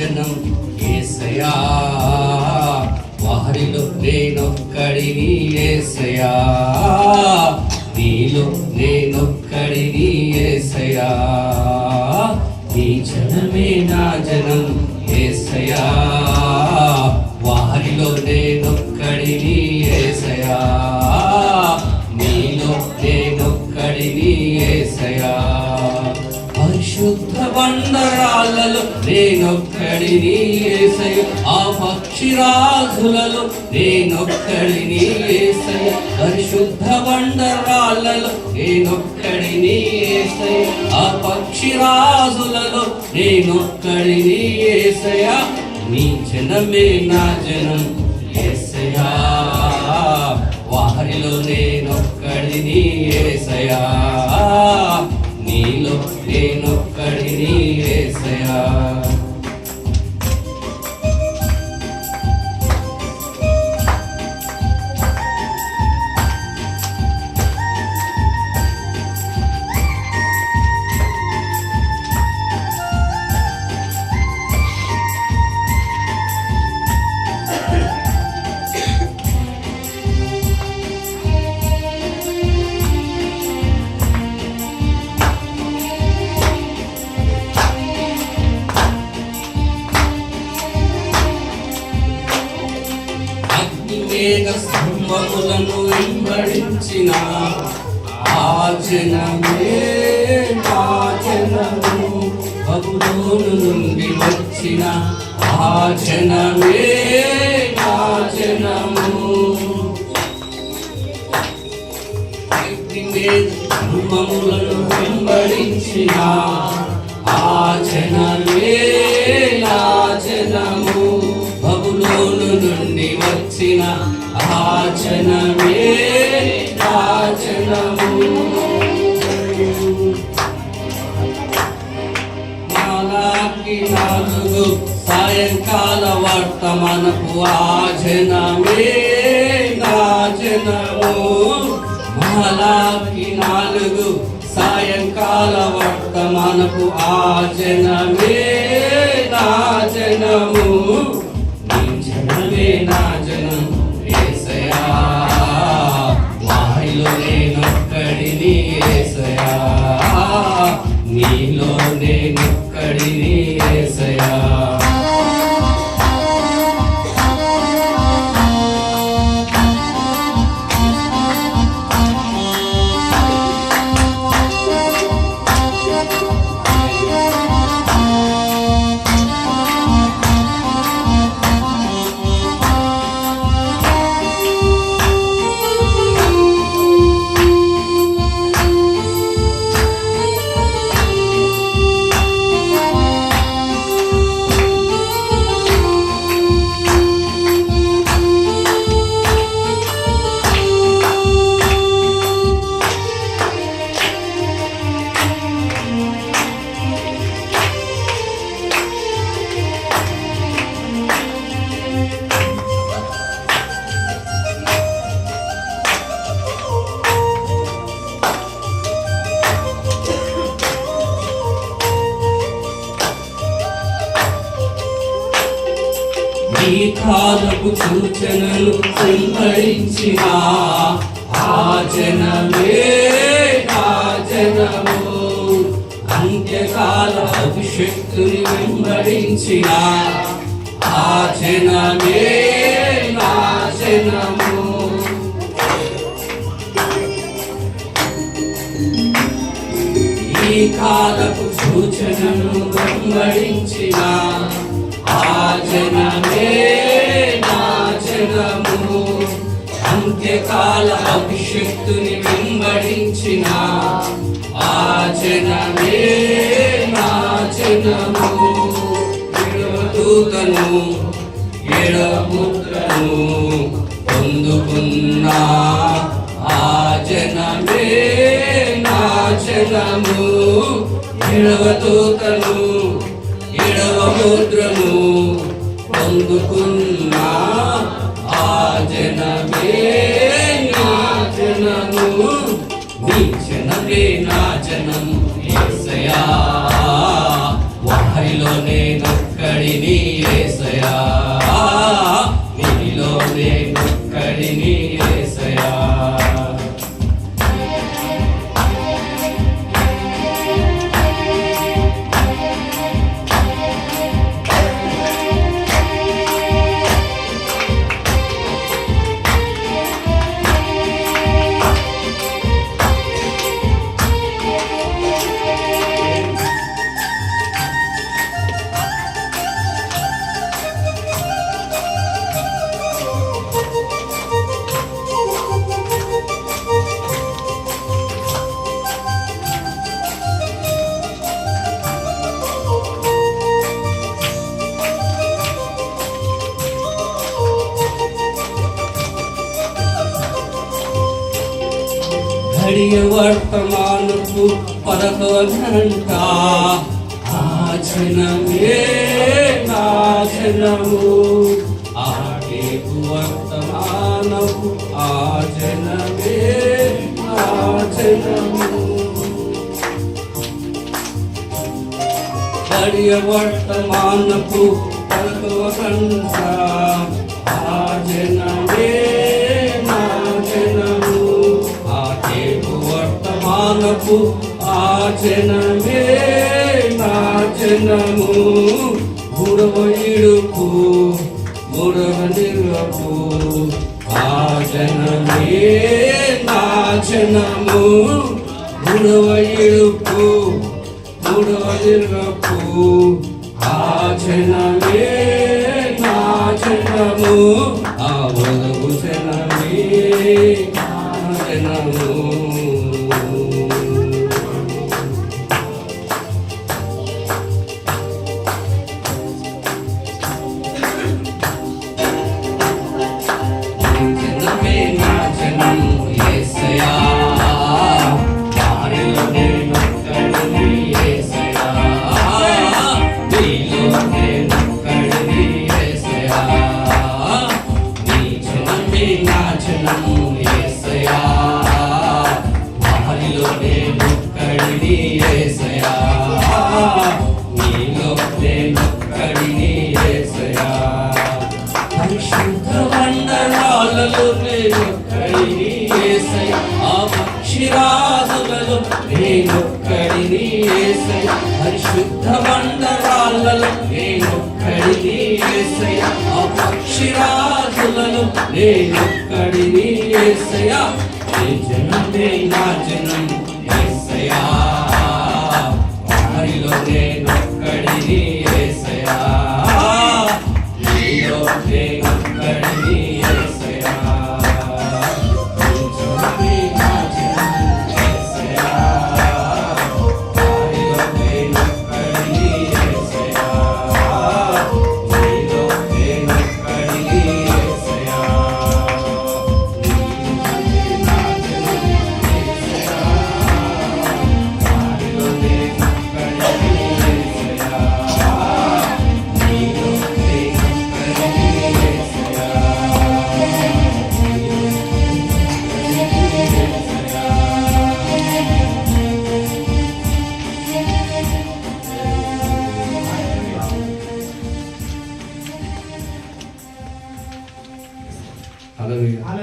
జనం యేసయ్యా, వారిలో నేనొక్కడిని యేసయ్యా, నీలో నేనొక్కడిని యేసయ్యా, నీ జనమే నా జనం యేసయ్యా, వారిలో నేనొక్కడిని యేసయ్యా, నీలో నేనొక్కడిని యేసయ్యా, పరిశుద్ధ బండరాళ్ళలో నేనొక్కడిని యేసయ్య, ఆ పక్షిరాజులలో నేనొక్కడిని యేసయ్య, పరిశుద్ధ బండరాళ్ళలో నేనొక్కడిని యేసయ్య, ఆ పక్షిరాజులలో నేనొక్కడిని యేసయ్య, నీ జనమే నా జనం యేసయ్యా, వారిలో నేనొక్కడిని యేసయ్యా, నీలో నేనొక్కడిని యేసయ్యా. మేఘ స్తంభములను వెంబడించిన ఆ జనమే నా జనము, బబులోను నుండి వచ్చిన ఆ జనమే నా జనము, మేఘ స్తంభములను వెంబడించిన ఆ జనమే నా జనము, బబులోను నుండి వచ్చిన ఆ జనమే నా జనము, మాలాకి 4 సాయంకాల వర్తమానపు ఆ జనమే నా జనము, మాలాకి 4 సాయంకాల వర్తమానపు ఆ జనమే నా జనము, నీ జనమే నా జనం యేసయ్యా, వారిలో నేనొక్కడిని యేసయ్యా, నీలో నేనొక్కడిని యేసయ్యా. ఈ కాలపు సూచనలు వెంబడించిన ఆ జనమే నా జనము, అంత్యకాల అభిషక్తుని వెంబడించిన ఆ జనమే నా జనము, ఈ కాలపు సూచనను వెంబడించిన ఆ జనమే నా జనము, అంత్యకాల అభిషక్తుని వెంబడించిన ఆ జనమే నా జనము, దూతను ఎడముద్రను పొందుకున్న ఆ జనమే నా జనము, ఎడవదూతను ఎడవముద్రను పొందుకున్న ఆ జనమే నా జనము, నీ జనమే నా జనం యేసయ్యా, వారిలో నేనొక్కడిని యేసయ్యా, నీలో నేనొక్కడిని యేసయ్యా. घड़िय वर्तमानपु परगंट आजनमे नाजनमु आटेपु वर्तमानपु आजनमे नाजनमु घड़िय वर्तमानपु परगंट आजनमे వర్తమానపు ఆచనమే నాచనము మూడవ ఇడుపు మూడవ నిరపు ఆచనమే నాచనము మూడవ ఇడుపు మూడవ నిరపు ఆచనమే నాచనము ఆవదగు జనమే నాచనము. పక్షిరాజులలో నేనొక్కడిని యేసయ్యా, పరిశుద్ధ మండలాలలో నేనొక్కడిని యేసయ్యా, ఆ పక్షిరాజులలో నేనొక్కడిని యేసయ్యా. నీ జనమే నా జనం యేసయ్యా, వారిలో నేనొక్కడిని యేసయ్యా, నీలో నేనొక్కడిని యేసయ్యా. Hallelujah.